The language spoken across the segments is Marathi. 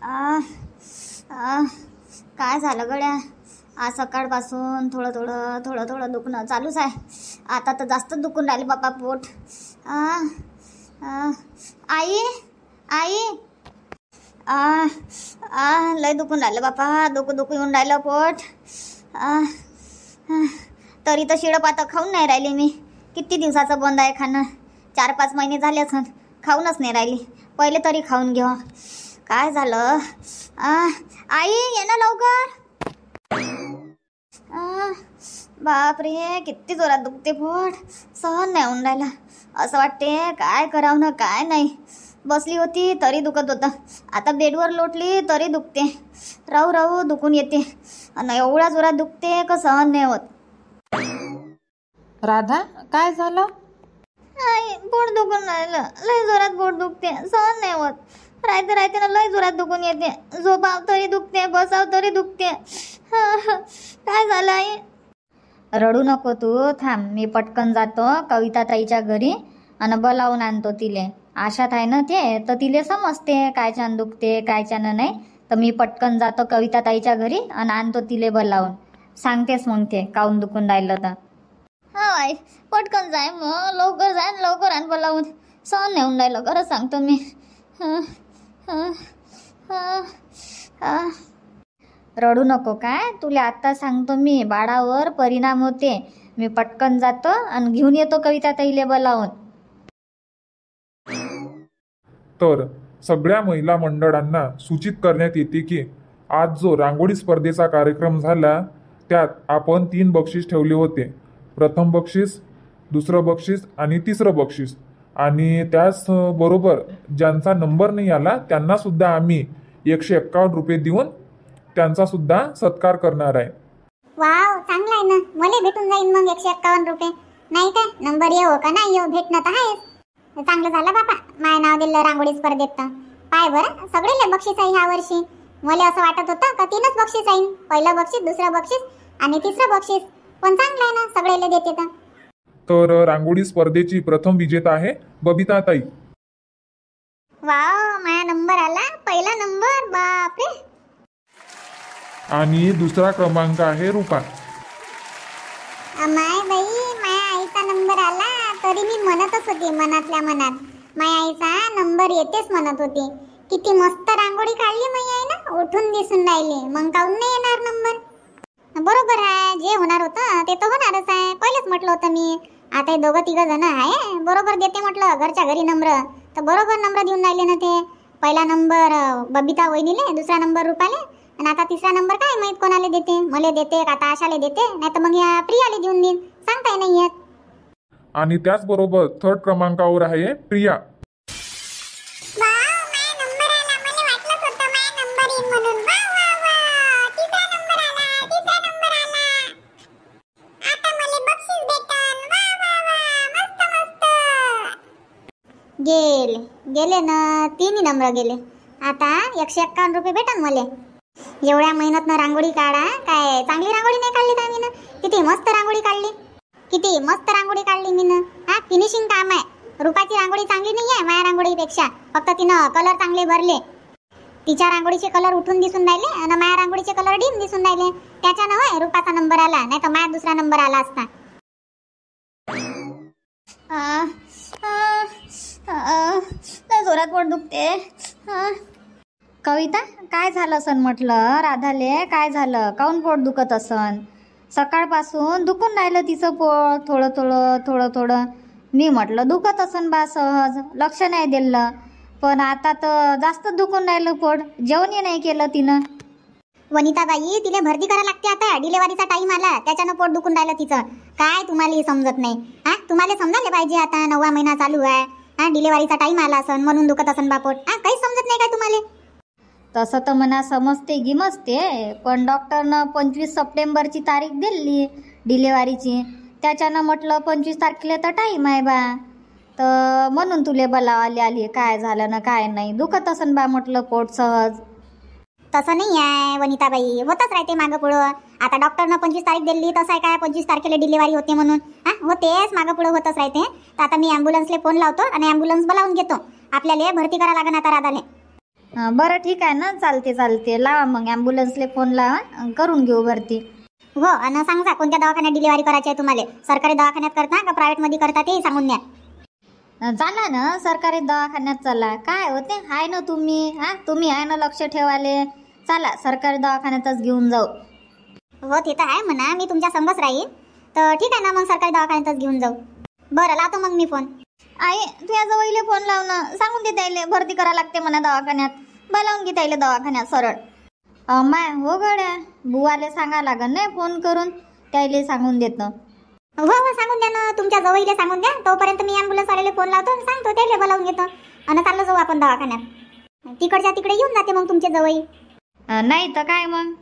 आ आ काय झालं गड्या? आज सकाळपासून थोडं थोडं थोडं थोडं दुखणं चालूच आहे. आता तर जास्त दुखून राहिले बाबा पोट. आ आ आई आई आ आ लय दुखून राहिलं बापा. दुखू येऊन राहिलं पोट. आ तरी तर शिळपातं खाऊन नाही राहिली मी. किती दिवसाचं बंद आहे खाणं. 4-5 महिने झाले असं खाऊनच नाही राहिली. पहिले तरी खाऊन घेऊ. काय झालं? आई ये ना लवकर. बापरे किती जोरात दुखते पोट. सहन नाही होऊन राहिला. असं वाटते काय करावं ना काय नाही. बसली होती तरी दुखत होतं. आता बेडवर लोटली तरी दुखते. राहू राहू दुखून येते आणि एवढ्या जोरात दुखते का सहन नाही होत. राधा काय झालं? आई पोट दुखून राहिलं. लय जोरात पोट दुखते. सहन नाही होत. राहते ना लय जोरात दुखून येते. झोपाव तरी दुखते, बसाव तरी दुखते. काय झालं आई? रडू नको तू. थांब मी पटकन जातो कविता ताईच्या घरी आणि बोलावून आणतो तिले. आशात आहे ना ते तर तिले समजते काय छान दुखते काय छान नाही. तर मी पटकन जातो कविता ताईच्या घरी आणि आणतो तिले बोलावून. सांगतेस मग ते काऊन दुखून राहिलं तर. हा आई पटकन जाय मग. लवकर जाय लवकर आण बोलावून. सहन नाही होऊन राहिलं खरंच सांगतो मी. रडू नको काय. तुला आत्ता सांगतो मी बाळावर परिणाम होते. मी पटकन जातो आणि घेऊन येतो कविता ताईले बोलावून. तर सगळ्या महिला मंडळांना सूचित करण्यात येते की आज जो रांगोळी स्पर्धेचा कार्यक्रम झाला त्यात आपण 3 बक्षीस ठेवले होते. प्रथम बक्षीस, दुसरं बक्षीस आणि तिसरं बक्षीस. आणि त्याच बरोबर ज्यांचा नंबर नाही आला त्यांना सुद्धा आम्ही 151 रुपये देऊन त्यांचा सुद्धा सत्कार करणार आहे. वाव चांगला आहे ना. मला भेटून जाईल मग 151 रुपये. नाही काय नंबर येऊ का नाही येऊ भेटणं तर आहेच. चांगलं झालं बापा माय नाव दिलं रांगोळी स्पर्धेत. तर पाय बरं सगळेले बक्षीस आहे ह्या वर्षी. मला असं वाटत होतं का 3च बक्षीस आहे. पहिलं बक्षीस, दुसरं बक्षीस आणि तिसरं बक्षीस. पण चांगलं आहे ना सगळेले देते. तर रांगोळी स्पर्धेची प्रथम विजेता आहे बबिता ताई. वाव माझा नंबर आला. पहिला नंबर. बापरे. आणि दुसरा क्रमांक आहे रुपा. माय बाई माझ्या आईचा नंबर आला. तरी मी म्हणतच होती मनातल्या मनात माझ्या आईचा नंबर येतेच म्हणत होती. किती मस्त रांगोळी काढली माझी आई ना. उठून दिसून राहिली. मग काऊन नाही येणार नंबर. बरोबर आहे. जे होणार होतं ते तर होणारच आहे. पहिलेच म्हटलं होतं मी. आता 2-3 जण आहे बरोबर देते म्हटलं घरच्या घरी नंबर. तर बरोबर नंबर देऊन राहिले ना ते. पहिला नंबर बबिता वहिनीले, दुसरा नंबर रुपाले आणि आता तिसरा नंबर काय माहित कोणाला देते. मला देते का आता आशाले देते नाही तर मग या प्रियाले देऊन देईन. सांगताय नाही येत. आणि त्याचबरोबर 3rd क्रमांकावर आहे प्रिया. गेले ना 3 नंबर गेले. आता 151 रुपये भेटन मला. एवढ्या मेहनतनं रांगोळी काढा. काय चांगली रांगोळी नाही काढली का मी ना. किती मस्त रांगोळी काढली. किती मस्त रांगोळी काढली मी ना. हा फिनिशिंग काम आहे. रुपाची रांगोळी चांगली नाही आहे माझ्या रांगोळीपेक्षा. फक्त तिनं कलर चांगले भरले. तिच्या रांगोळीचे कलर उठून दिसून राहिले आणि माझ्या रांगोळीचे कलर डीम दिसून राहिले. त्याच्यानं होय रुपाचा नंबर आला. नाही तर माझा दुसरा नंबर आला असता. जोरात पोट दुखते. कविता काय झालं असन म्हटलं राधाले. काय झालं काऊन पोट दुखत असन. सकाळपासून दुखून राहिलं तिचं पोट. थोडं थोडं. मी म्हटलं दुखत असन बा सहज. लक्ष नाही दिलं. पण आता तर जास्त दुखून राहिलं पोट. जेवणही नाही केलं तिनं. वनिताबाई तिला भरती करा लागते. आता डिलेवरीचा टाइम आला त्याच्यानं पोट दुखून राहिलं तिचं. काय तुम्हाला समजत नाही. हा तुम्हाला समजायला पाहिजे. आता 9वा महिना चालू आहे. हा डिलेवरीचा टाइम आला असन म्हणून दुखत असन बा पोट. हा काही समजत नाही काय तुम्हाला. तसं तर मना समजते गिमजते. पण डॉक्टरनं 25 सप्टेंबरची तारीख दिली डिलेवरीची. त्याच्यानं म्हटलं 25 तारखेला तर टाईम आहे बा. तर म्हणून तुले बोलावाले आली. काय झालं ना काय नाही. दुखत असन बा म्हटलं पोट सहज. तसं नाही आहे वनिताबाई. होतच राहते मागं पुढं. आता डॉक्टरनं 25 तारीख दिली तसं आहे काय 25 तारखेला डिलिव्हरी होते म्हणून. हा होतेच मागं पुढं होतच राहते. तर आता मी ॲम्ब्युलन्सला फोन लावतो आणि ॲम्ब्युलन्स बोलावून घेतो. आपल्याला भरती करा लागेल आता राधाले. बरं ठीक आहे ना, चालते चालते. लावा मग ॲम्ब्युलन्सले फोन लावा, करून घेऊ भरती. हो आणि सांगा कोणत्या दवाखान्यात डिलिव्हरी करायची आहे तुम्हाला, सरकारी दवाखान्यात करता का प्रायव्हेटमध्ये करता ते सांगून द्या. चला ना सरकारी दवाखान्यात चला, काय होते आहे ना तुम्ही, तुम्ही आहे ना लक्ष ठेवाले. चला सरकारी दवाखान्यातच घेऊन जाऊ. हो ते तर आहे म्हणा, मी तुमच्या संगच राहील. तर ठीक आहे ना, मग सरकारी दवाखान्यातच घेऊन जाऊ. बरं लावतो मग मी फोन. आई तुझ्या जवळले फोन लाव ना, सांगून दे त्याले भरती करा लागते म्हणा दवाखान्यात. बोलावून घे त्याले दवाखान्यात सरळ. माय हो गड्या, बुवाले सांगा लागन नाही फोन करून, त्याले सांगून देतो. हो हो सांगून द्या ना, तुमच्या जवळीले सांगून द्या. तोपर्यंत मी ॲम्ब्युलन्स वाल्याला फोन लावतो आणि सांगतो, त्याला बोलावून घेतो आणि चाललं जाऊ आपण दवाखान्यात. तिकडच्या तिकडे येऊन जाते मग तुमच्या जवळ. नाही तर काय मग.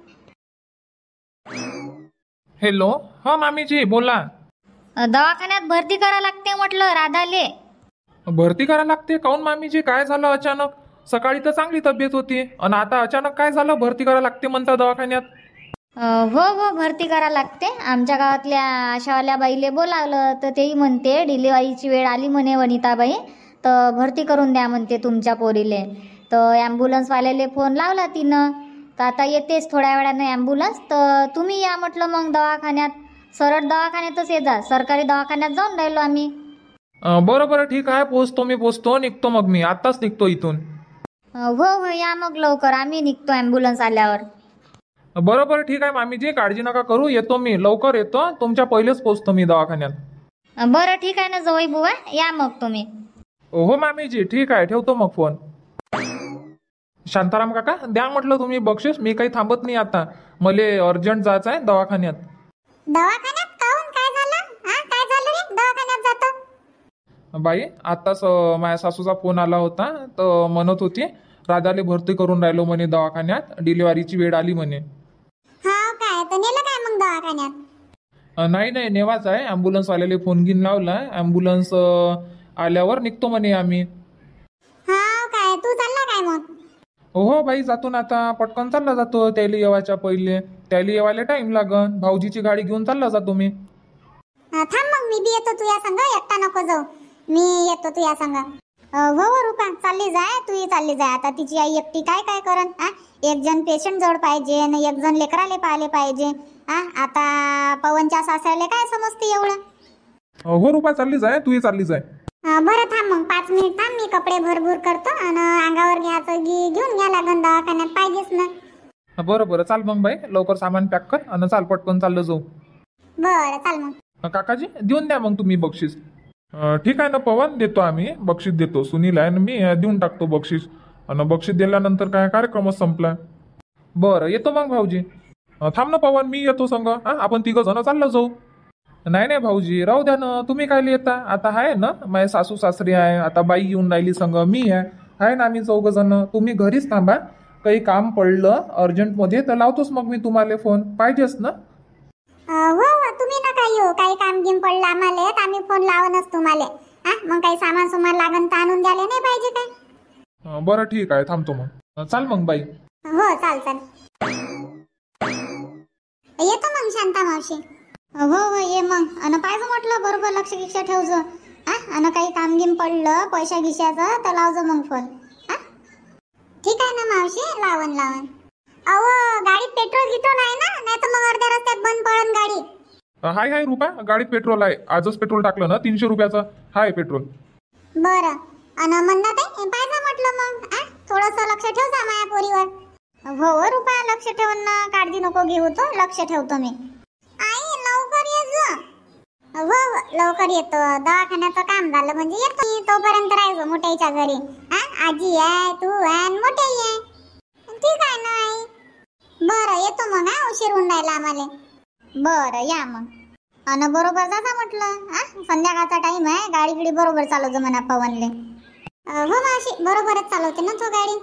हॅलो, हा मामीजी बोला. दवाखान्यात भरती करा लागते म्हटलं राधाले. भरती करा लागते काऊन मामीजी, काय झालं अचानक? सकाळी तर चांगली तब्येत होती आणि आता अचानक काय झालं, भरती करा लागते म्हणता दवाखान्यात? हो हो भरती करा लागते. आमच्या गावातल्या आशावाल्या बाईले बोलावलं तर तेही म्हणते डिलिव्हरीची वेळ आली म्हणे वनिताबाई, तर भरती करून द्या म्हणते तुमच्या पोरीले. तर ॲम्ब्युलन्सवाल्याले फोन लावला तिनं, तर आता येतेच थोड्या वेळानं ॲम्ब्युलन्स. तर तुम्ही या म्हटलं मग दवाखान्यात, सरळ दवाखान्यातच ये जा. सरकारी दवाखान्यात जाऊन राहिलो आम्ही. बरं बरं ठीक आहे, पोचतो निघतो मग मी आत्ताच निघतो इथून. हो हो या मग लवकर, आम्ही निघतो ॲम्ब्युलन्स आल्यावर. बरं ठीक आहे मामीजी, काळजी नका करू, येतो मी लवकर येतो, तुमच्या पहिलेच पोचतो मी दवाखान्यात. बरं ठीक आहे ना जवळ बुवा, या मग तुम्ही. हो मामीजी ठीक आहे, ठेवतो मग फोन. शांताराम काका द्या म्हटलं तुम्ही बक्षीस, मी काही थांबत नाही आता, मले अर्जंट जायचं आहे दवाखान्यात. दवाखान्यात काहून, काय झालं? काय झालं रे दवाखान्यात जातो? बाई आत्ताच माझ्या सासूचा फोन आला होता, तर म्हणत होती राधाले भरती करून राहिलो म्हणे दवाखान्यात, डिलिव्हरीची वेळ आली म्हणे. हा काय, तर नेलं काय मग दवाखान्यात? नाही नेवाच आहे, ॲम्ब्युलन्सवाल्याला फोन घेऊन लावला, ॲम्ब्युलन्स आल्यावर निघतो म्हणे आम्ही. हा काय, तू चालला काय मग? हो बाई जातो ना आता, पटकन चालला जातो, त्याला येवायच्या पहिले, त्याला येवायला टाइम लागन, भाऊजीची गाडी घेऊन चालला जातो मी. थांब मग मी बी येतो तुझ्या संग, एकटा नको जाऊ, मी येतो तुझ्या संग. हो हो रुपा चालली जाय, तूही चालली जाय. आता तिची आई एकटी काय काय करन? एक जण पेशंट जवळ पाहिजे आणि एक जण लेकराले पाहिले पाहिजे. आता पवनच्या सासऱ्याला काय समजते एवढं? हो रुपा चालली जाय, तूही चालली जाय. बरं थांब मग 5 मिनिट थांब, मी कपडे भरभूर करतो आणि अंगावर घ्यायचं घेऊन घ्या लागन, दवाखान्यात पाहिजेच ना. बरं चाल मग बाई, लवकर सामान पॅक कर आणि चाल, पटकन चाललं जाऊ. बरं चाल मग. काकाजी देऊन द्या मग तुम्ही बक्षीस. ठीक आहे ना पवन, देतो आम्ही बक्षीस देतो, सुनील आहे ना मी, देऊन टाकतो बक्षीस. आणि बक्षीस दिल्यानंतर काय कार्यक्रमच संपला. बरं येतो मग भाऊजी. थांब ना पवन, मी येतो संग, आपण 3 जण चाललं जाऊ. नाही भाऊजी राहू द्या ना, तुम्ही काय येता, आता आहे ना माझे सासू सासरी आहे, आता बाई येऊन राहिली संग, मी आहे ना, आम्ही 4 जण. तुम्ही घरीच थांबा, काही काम पडलं अर्जंटमध्ये तर लावतोच मग मी तुम्हाला फोन, पाहिजेच ना. हो तुम्ही नका येऊ, काही काम गिम पडलं आम्हाला तर आम्ही फोन लावूनच तुम्हाला. मग काही सामान सुमान लागन तर आणून द्यायला नाही पाहिजे काय? बरं ठीक आहे, थांबतो मग. चाल मग बाई. हो चाल येतो मग शांता मावशी. हो ये मग. आणि पाहिजे म्हटलं बरोबर लक्ष ठेवजो. आणि काही काम गिम पडलं पैसा गिशाचं तर लावजो मग फोन. ठीक आहे ना मावशी, लावण. अहो गाडीत पेट्रोल गिट्रोल आहे ना, नाही तर मग अर्ध्या रस्त्यात बंद पडन गाडी. हाय रुपा, गाडीत पेट्रोल आहे, आजच पेट्रोल टाकलं ना, 300 रुपयाचं हाय पेट्रोल. बरं आणि म्हणत आहे पाहिजे म्हटलं मग थोडस लक्ष ठेव जा माझ्या पोरीवर. हो रुपा लक्ष ठेवून ना, काळजी नको घेऊ, तो लक्ष ठेवतो मी. आई लवकर ये जा. हो लवकर येतो, दवाखान्याचं काम झालं म्हणजे येतो. तोपर्यंत राहायचो मोठ्याच्या घरी. आजी आहे, तू आहे, मोठे आहे. ठीक आहे ना आई. बरं येतो मग, उशीर होऊन राहिला आम्हाला. बरं या मग. अन बरोबर जाता म्हटलं, संध्याकाळचा टाइम आहे, गाडी बरोबर चालवतो म्हणा पवनले. हो मावशी बरोबरच चालवते ना तो गाडी.